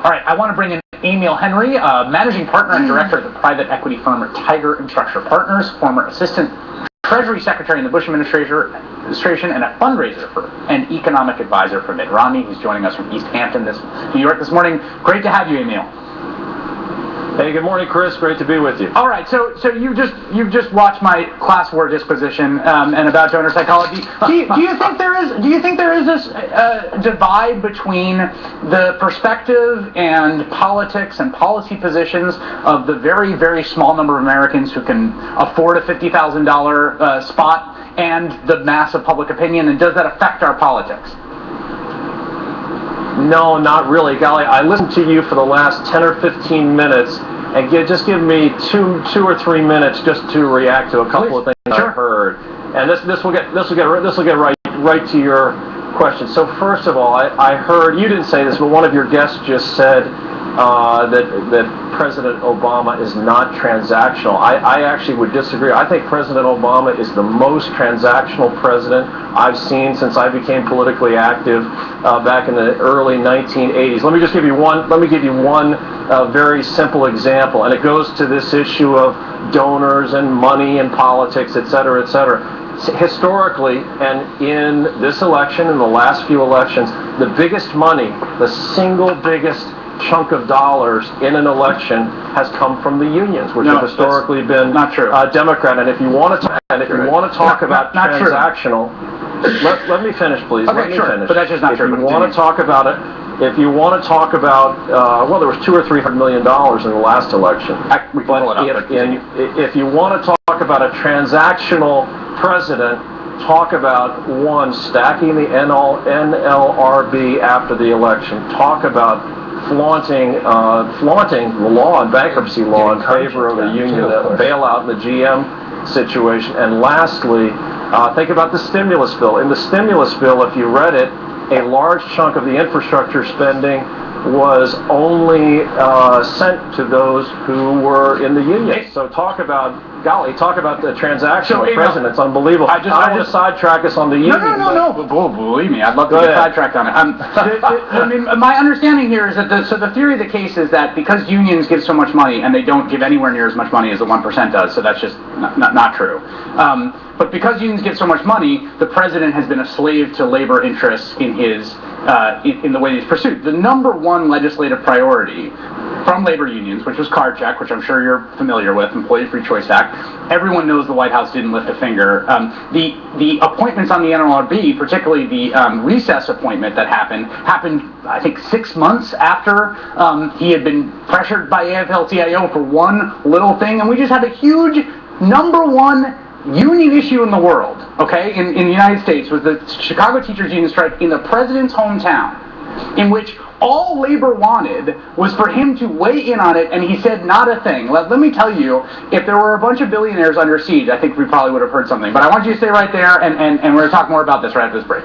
All right, I want to bring in Emil Henry, managing partner and director of the private equity firm Tiger Infrastructure Partners, former assistant Treasury Secretary in the Bush administration, and a fundraiser for and economic advisor for Mitt Romney. He's joining us from East Hampton, New York this morning. Great to have you, Emil. Hey, good morning, Chris. Great to be with you. All right, so you've just watched my class war disquisition and about donor psychology. Do you think there is this divide between the perspective and politics and policy positions of the very, very small number of Americans who can afford a $50,000 spot and the mass of public opinion, and does that affect our politics? No, not really. Golly, I listened to you for the last 10 or 15 minutes, and just give me two or 3 minutes just to react to a couple of things Sure. I heard. And this will get right to your question. So first of all, I heard, you didn't say this, but one of your guests just said that President Obama is not transactional. I actually would disagree. I think President Obama is the most transactional president I've seen since I became politically active back in the early 1980s. Let me give you one very simple example, and it goes to this issue of donors and money and politics, et cetera, et cetera. Historically, and in this election, in the last few elections, the biggest money, the single biggest chunk of dollars in an election has come from the unions, which have historically been Democrat. And if you want to talk about transactional, let me finish, please. Okay, let me finish. But that's just not true. If you want to talk about it, if you want to talk about, well, there was $200 or $300 million in the last election. If you want to talk about a transactional president, talk about one, stacking the NLRB after the election. Talk about flaunting the law and bankruptcy law in favor of the union, the bailout in the GM situation. And lastly, think about the stimulus bill. In the stimulus bill, if you read it, a large chunk of the infrastructure spending was only sent to those who were in the union. So talk about the transactional president. It's unbelievable. I don't want to sidetrack us on the union. No. Believe me, I'd love to get sidetracked on it. I mean, my understanding here is that the theory of the case is that because unions give so much money, and they don't give anywhere near as much money as the 1% does, so that's just not true. But because unions give so much money, the president has been a slave to labor interests in his in the way he's pursued. The number one legislative priority from labor unions, which was card check, which I'm sure you're familiar with, Employee Free Choice Act. Everyone knows the White House didn't lift a finger. The appointments on the NLRB, particularly the recess appointment that happened, I think 6 months after he had been pressured by AFL-CIO for one little thing, and we just had a huge number one union issue in the world, okay, in the United States, was the Chicago Teachers Union strike in the president's hometown, in which all labor wanted was for him to weigh in on it, and he said not a thing. Let me tell you, if there were a bunch of billionaires under siege, I think we probably would have heard something. But I want you to stay right there, and we're going to talk more about this right after this break.